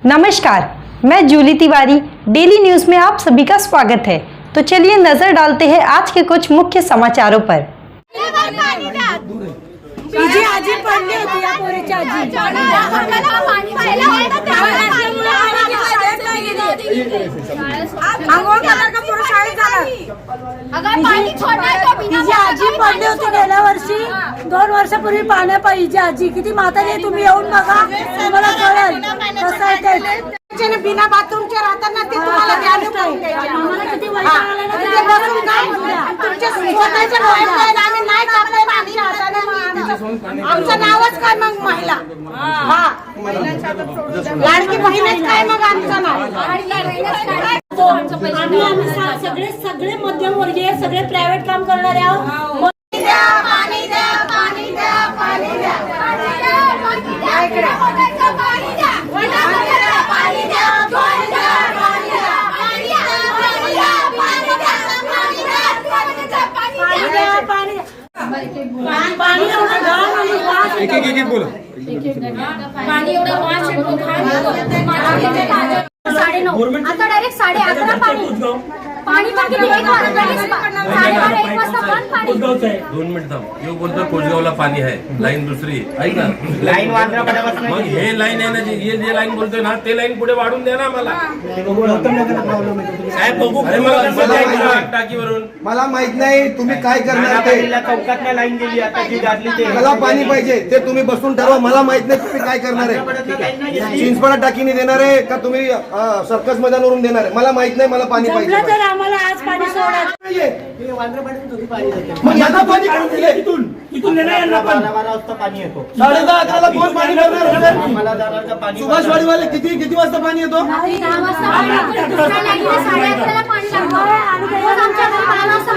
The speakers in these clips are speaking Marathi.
नमस्कार, मैं जूली तिवारी। डेली न्यूज में आप सभी का स्वागत है। तो चलिए नजर डालते हैं आज के कुछ मुख्य समाचारों पर। जी आजी पडली होती या पोरीची आजी आंघोळ कलर का पुरुष शाळेत झाला तिची आजी पडली होती गेल्या वर्षी 2 वर्षापूर्वी पाण्यापायीची आजी किती म्हातारी आहे तुम्ही येऊन बघा तुम्हाला कळेल कसं आहे ते बिना बाथरूमच्या राहताना ते तुम्हाला द्यायला पाहिजे आम्हाला किती तुमच्या स्वतःच्या डोळ्यात आम्ही नाही कापले आमच्या हाताने आमचं नावच काय मग महिला लाडकी बहीणच काय मग आमचं नाव आम्ही सगळे मध्यमवर्गीय सगळे प्रायव्हेट काम करणारे आहोत पाणी एवढं घाण आणि वास एक बोला पाणी एवढं वास येतो आता डायरेक्ट 11:30 पाणी पण किती एक वाजता 1:30 वाजता बंद पाणी 2 मिनिट थांब यो बोलतो कोजगावला पाणी आहे लाईन दुसरी ऐक ना लाईन वांद्राकडे मग हे लाईन आहे ना हे जे लाईन बोलतोय ना ते लाईन पुढे वाढून द्या ना मला साहेब बघू टाकीवरून मला माहित नाही तुम्ही काय करणार ते चौकातल्या लाईन गेली आता जी गाडली ते मला पाणी पाहिजे ते तुम्ही बसून ठरवा मला माहित नाही तुम्ही काय करणार आहे चिंचपडा टाकीने देणार आहे का तुम्ही सर्कस मैदानावरून देणार आहे मला माहित नाही मला पाणी पाहिजे तर आम्हाला आज पाणी सोडायचं मग यांना पाणी काढून दिले इथून यांना 12 वाजता पाणी येतो 10:30 कोण पाणी करणार आम्हाला जाणार पाणी सुभाषवाडीवाले किती वाजता पाणी येतो 10 वाजता पाणी दुसऱ्या लाईनीला 11:30 पाणी लागतं आणि रोज आमच्या घरी 12 वाजता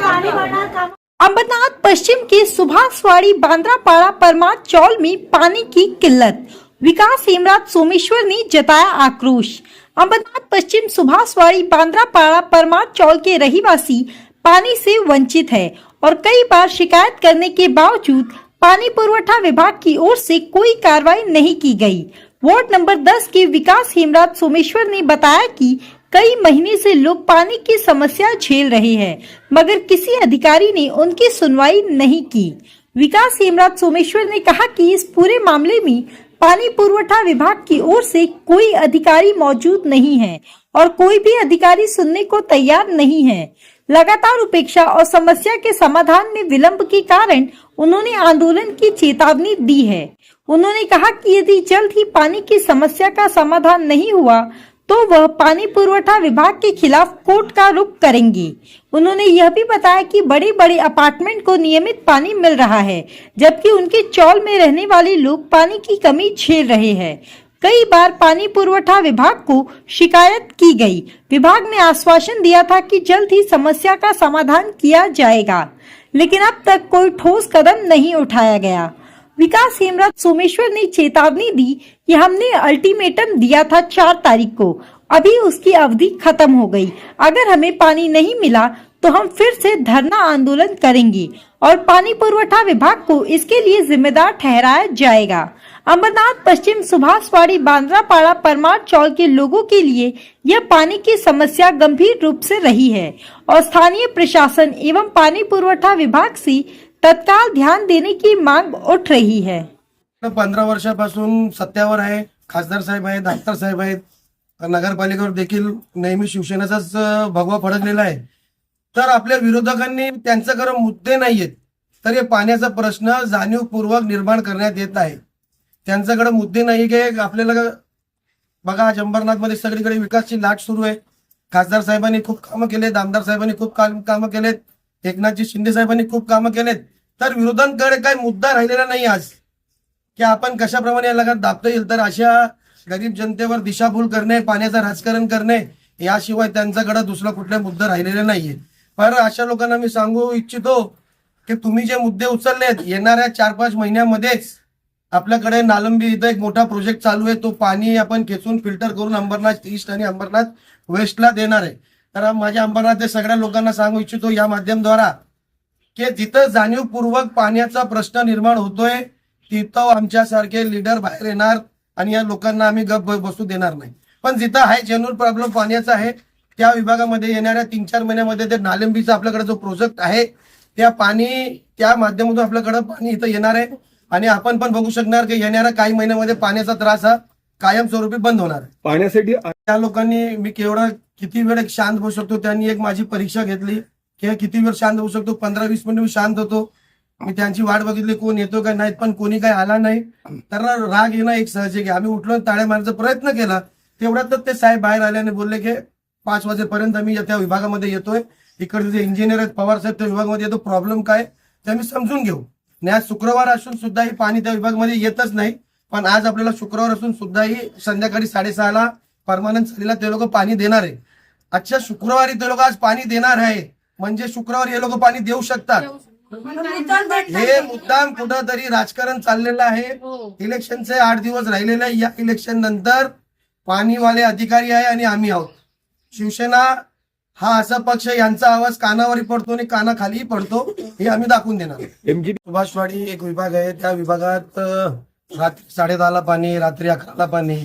पाणी भरणार काम अंबरनाथ पश्चिम के सुभाषवाड़ी बांद्रापाड़ा परमार चौल में पानी की किल्लत। विकास हेमराज सोमेश्वर ने जताया आक्रोश। अंबरनाथ पश्चिम सुभाषवाड़ी बांद्रापाड़ा परमार चौल के रहीवासी पानी से वंचित है और कई बार शिकायत करने के बावजूद पानी पुरवठा विभाग की ओर से कोई कार्रवाई नहीं की गई। वार्ड नंबर 10 के विकास हेमराज सोमेश्वर ने बताया कि कई महीने से लोग पानी की समस्या झेल रहे हैं, मगर किसी अधिकारी ने उनकी सुनवाई नहीं की। विकास हेमराज सोमेश्वर ने कहा कि इस पूरे मामले में पानी पुरवठा विभाग की ओर से कोई अधिकारी मौजूद नहीं है और कोई भी अधिकारी सुनने को तैयार नहीं है। लगातार उपेक्षा और समस्या के समाधान में विलंब के कारण उन्होंने आंदोलन की चेतावनी दी है। उन्होंने कहा कि यदि जल्द ही पानी की समस्या का समाधान नहीं हुआ तो वह पानी पुरवठा विभाग के खिलाफ कोर्ट का रुख करेंगे। उन्होंने यह भी बताया कि बड़े बड़े अपार्टमेंट को नियमित पानी मिल रहा है, जबकि उनके चौल में रहने वाले लोग पानी की कमी झेल रहे हैं। कई बार पानी पुरवठा विभाग को शिकायत की गई। विभाग ने आश्वासन दिया था कि जल्द ही समस्या का समाधान किया जाएगा, लेकिन अब तक कोई ठोस कदम नहीं उठाया गया। विकास हेमराज सोमेश्वर ने चेतावनी दी कि हमने अल्टीमेटम दिया था 4 तारीख को, अभी उसकी अवधि खत्म हो गई। अगर हमें पानी नहीं मिला तो हम फिर से धरना आंदोलन करेंगे और पानी पुरवठा विभाग को इसके लिए जिम्मेदार ठहराया जाएगा। अंबरनाथ पश्चिम सुभाषवाड़ी बांद्रापाड़ा परमार चौल के लोगों के लिए यह पानी की समस्या गंभीर रूप से रही है और स्थानीय प्रशासन एवं पानी पुरवठा विभाग से तत्काल ध्यान देने की मांग उठ रही है। 15 वर्षापासून सत्यावर आहे, खासदार साहेब आहेत, आमदार साहेब आहेत, नगरपालिकेवर देखील नेहमी शिवसेनेचाच भगवा फडकलेला आहे। तर आपल्या विरोधकांनी त्यांच्याकडे मुद्दे नाहीयेत तर हे पाण्याचा प्रश्न जाणीवपूर्वक निर्माण करण्यात येत आहे। त्यांच्याकडे मुद्दे नाही की आपल्याला बघा आज अंबरनाथमध्ये सगळीकडे विकासची लाट सुरू आहे। खासदार साहेबांनी खूप कामं केलेत, आमदार साहेबांनी खूप कामं केलेत, एकनाथजी शिंदे साहेबांनी खूप कामं केलेत, तर विरोधांकडे काही मुद्दा राहिलेला नाही आज की आपण कशाप्रमाणे या लगात दाबता येईल। तर अशा गरीब जनतेवर दिशाभूल करणे, पाण्याचं राजकारण करणे याशिवाय त्यांच्याकडे दुसरा कुठला मुद्दा राहिलेला नाहीये। पण अशा लोकांना मी सांगू इच्छितो की तुम्ही जे मुद्दे उचललेत येणाऱ्या 4-5 महिन्यामध्येच आपल्याकडे नालंबी इथं एक मोठा प्रोजेक्ट चालू आहे, तो पाणी आपण खेचून फिल्टर करून अंबरनाथ ईस्ट आणि अंबरनाथ वेस्टला देणार आहे। तर माझ्या अंबरनाथच्या सगळ्या लोकांना सांगू इच्छितो या माध्यमाद्वारा की जिथं जाणीवपूर्वक पाण्याचा प्रश्न निर्माण होतोय तिथं आमच्यासारखे लीडर बाहेर येणार आणि या लोकांना आम्ही गप बसू देणार नाही. पण जिथं आहे जेन्युइन प्रॉब्लेम पाण्याचा आहे त्या विभागामध्ये येणाऱ्या 3-4 महिन्यामध्ये ते नालेंबीचा आपल्याकडे जो प्रोजेक्ट आहे त्या माध्यमातून आपल्याकडे पाणी इथं येणार आहे आणि आपण पण बघू शकणार की येणाऱ्या काही महिन्यामध्ये पाण्याचा त्रास हा कायमस्वरूपी बंद होणार आहे. पाण्यासाठी त्या लोकांनी मी किती वेळ एक शांत होऊ शकतो त्यांनी एक माझी परीक्षा घेतली की किती वेळ शांत होऊ शकतो. 15-20 मिनिट मी शांत होतो. मी त्यांची वाट बघितली कोण येतो का नाही, पण कोणी काही आला नाही. तर राग येणं एक सहज आहे. आम्ही उठलो टाळ्या मारण्याचा प्रयत्न केला तेवढ्यातच ते साहेब बाहेर आले आणि बोलले की 5 वाजेपर्यंत मी त्या विभागामध्ये येतोय. इकडचे जे इंजिनियर आहेत पवार साहेब त्या विभागामध्ये येतो, प्रॉब्लेम काय ते आम्ही समजून घेऊ. आणि आज शुक्रवार असून सुद्धा ही पाणी त्या विभागामध्ये येतच नाही. पण आज आपल्याला शुक्रवार असून सुद्धाही संध्याकाळी 6:30ला परमानंट चालीला ते लोक पाणी देणार आहे. अच्छा शुक्रवारी ते लोक आज पाणी देणार आहे म्हणजे शुक्रवारी हे लोक पाणी देऊ शकतात. हे मुद्दाम कुठंतरी राजकारण चाललेलं आहे. इलेक्शनचे 8 दिवस राहिलेले आहे. या इलेक्शन नंतर पाणीवाले अधिकारी आहे आणि आम्ही आहोत. शिवसेना हा असा पक्ष यांचा आवाज कानावरही पडतो आणि कानाखालीही पडतो हे आम्ही दाखवून देणार. सुभाषवाडी एक विभाग आहे. त्या विभागात रात्री 10:30ला पाणी, रात्री 11ला पाणी,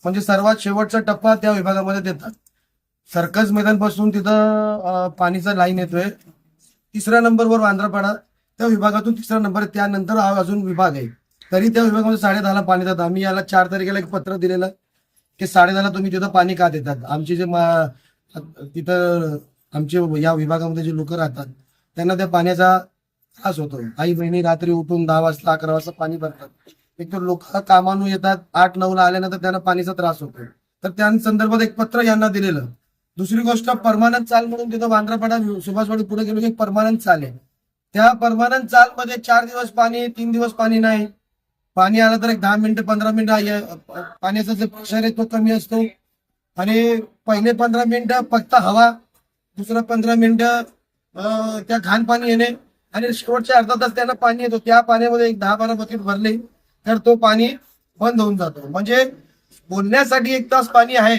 म्हणजे सर्वात शेवटचा टप्पा त्या विभागामध्ये देतात. सर्कस मैदान पासून तिथं पाणीचा लाईन येतोय. 3ऱ्या नंबरवर वांद्रापाडा त्या विभागातून 3रा नंबर, त्यानंतर अजून विभाग आहे. तरी त्या विभागामध्ये 10:30ला पाणी देतात. आम्ही याला 4 तारखेला एक पत्र दिलेलं की 10:30ला तुम्ही तिथं पाणी का देतात. आमचे जे तिथं आमचे या विभागामध्ये जे लोक राहतात त्यांना त्या पाण्याचा त्रास होतो. आई बहिणी रात्री उठून 10 वाजता 11 वाजता पाणी भरतात. एक तर लोक कामानं येतात 8-9ला आल्यानंतर त्यांना पाणीचा त्रास होतो. तर त्या संदर्भात एक पत्र यांना दिलेलं. दुसरी गोष्ट परमानंट चाल म्हणून तिथं वांद्रापाडा सुभाषवाडी पुढे गेलो की एक परमानंट चाल आहे. त्या परमानंट चालमध्ये 4 दिवस पाणी, 3 दिवस पाणी नाही. पाणी आलं तर एक 10 मिनिटं 15 मिनिटं पाण्याचा जो प्रेशर आहे तो कमी असतो आणि पहिले 15 मिनिटं फक्त हवा, दुसरं 15 मिनिटं त्या घाण पाणी येणे आणि शेवटच्या अर्धा तास त्यांना पाणी येतो. त्या पाण्यामध्ये एक 10-12 बकेट भरले तर तो पाणी बंद होऊन जातो. म्हणजे बोलण्यासाठी 1 तास पाणी आहे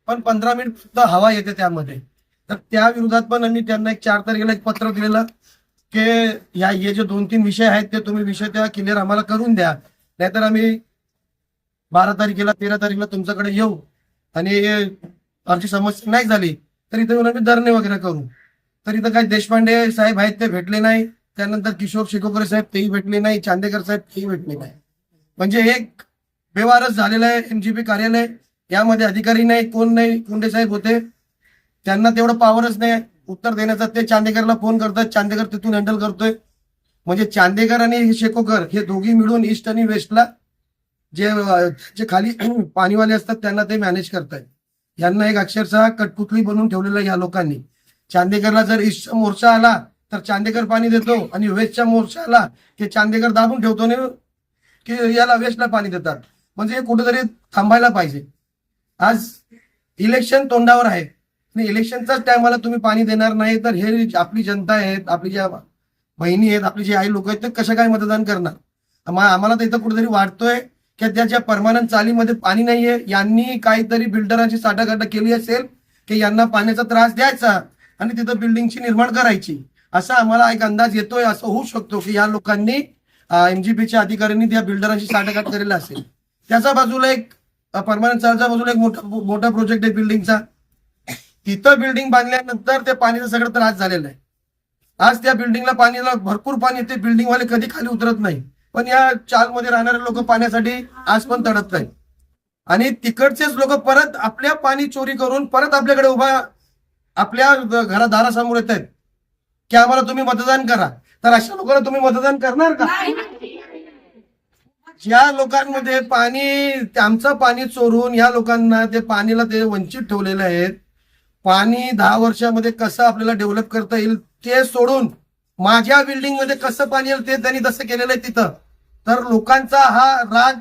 पण 15 मिनिट फक्त हवा येते त्यामध्ये. तर त्या विरोधात पण आम्ही त्यांना एक 4 तारखेला एक पत्र दिलेलं की हे जे 2-3 विषय आहेत ते तुम्ही विषय त्या क्लिअर आम्हाला करून द्या, नाहीतर आम्ही 12 तारखेला 13 तारखेला तुमच्याकडे येऊ आणि आमची समस्या नाही झाली तर इथं येऊन आम्ही धरणे वगैरे करू. तर इथं काही देशपांडे साहेब आहेत ते भेटले नाही, त्यानंतर किशोर शिकोकरे साहेब तेही भेटले नाही, चांदेकर साहेब तेही भेटले नाही. म्हणजे एक बेवारस झालेलं आहे MGP कार्यालय. यामध्ये अधिकारी नाही, कोण नाही. कुंडे साहेब होते, त्यांना तेवढं पावरच नाही उत्तर देण्याचा. ते चांदेकरला फोन करतात, चांदेकर तिथून हँडल करतोय. म्हणजे चांदेकर आणि शेकोकर हे दोघी मिळून ईस्ट आणि वेस्टला जे खाली पाणीवाले असतात त्यांना ते मॅनेज करतायत. यांना एक अक्षरशः कटपुतली बनवून ठेवलेलं या लोकांनी. चांदेकरला जर ईस्टचा मोर्चा आला तर चांदेकर पाणी देतो आणि वेस्टचा मोर्चा आला की चांदेकर दाबून ठेवतो ना की याला वेस्टला पाणी देतात. म्हणजे हे कुठेतरी थांबायला पाहिजे. आज इलेक्शन तोंडावर आहे आणि इलेक्शनच्याच टायमाला तुम्ही पाणी देणार नाही तर हे आपली जनता आहेत, आपली ज्या बहिणी आहेत, आपली जे आई लोक आहेत ते कशा काय मतदान करणार. आम्हाला तर इथं कुठेतरी वाटतोय की त्याच्या परमानंट चालीमध्ये पाणी नाहीये. यांनी काहीतरी बिल्डरांची साठागाठा केली असेल की यांना पाण्याचा त्रास द्यायचा आणि तिथं बिल्डिंगची निर्माण करायची, असा आम्हाला एक अंदाज येतोय. असं होऊ शकतो की या लोकांनी MGPच्या अधिकाऱ्यांनी त्या बिल्डरांची साठागाठ केलेला असेल. त्याच्या बाजूला एक परमानंट चालच्या बाजूला एक मोठा प्रोजेक्ट आहे बिल्डिंगचा. तिथं बिल्डिंग बांधल्यानंतर त्या पाणीचा सगळं त्रास झालेला आहे. आज त्या बिल्डिंगला पाणीला भरपूर पाणी येते, बिल्डिंगवाले कधी खाली उतरत नाही. पण या चालमध्ये राहणारे लोक पाण्यासाठी आज पण तडत नाही आणि तिकडचेच लोक परत आपल्या पाणी चोरी करून परत आपल्याकडे आपल्या दारासमोर येत आहेत की आम्हाला तुम्ही मतदान करा. तर अशा लोकांना तुम्ही मतदान करणार का? ज्या लोकांमध्ये पाणी, आमचं पाणी चोरून या लोकांना ते पाणीला ते वंचित ठेवलेले आहेत. पाणी 10 वर्षामध्ये कसं आपल्याला डेव्हलप करता येईल ते सोडून माझ्या बिल्डिंग मध्ये कसं पाणी येईल ते त्यांनी तसं केलेलं आहे तिथं. तर लोकांचा हा राग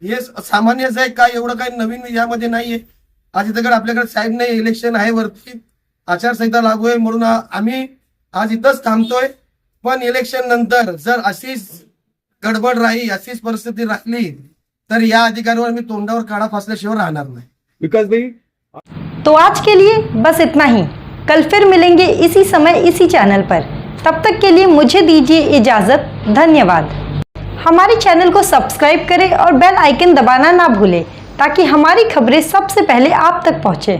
हे सामान्यच आहे, काय एवढं काही नवीन यामध्ये नाहीये. आज इथं आपल्याकडे साहेब नाही, इलेक्शन आहे वरती, आचारसंहिता लागू आहे म्हणून आम्ही आज इथंच थांबतोय. पण इलेक्शन नंतर जर अशीच गडबड राही, अशीच परिस्थिती राहिली तर या अधिकाऱ्यावर मी तोंडावर काढा फासल्याशिवाय राहणार नाही. विकास भाई, तो आज के लिए बस इतना ही. कल फिर मिलेंगे इसी समय इसी चैनल पर. तब तक के लिए मुझे दीजिए इजाजत. धन्यवाद. हमारे चैनल को सब्सक्राइब करें और बेल आइकन दबाना ना भूलें ताकि हमारी खबरें सबसे पहले आप तक पहुंचे।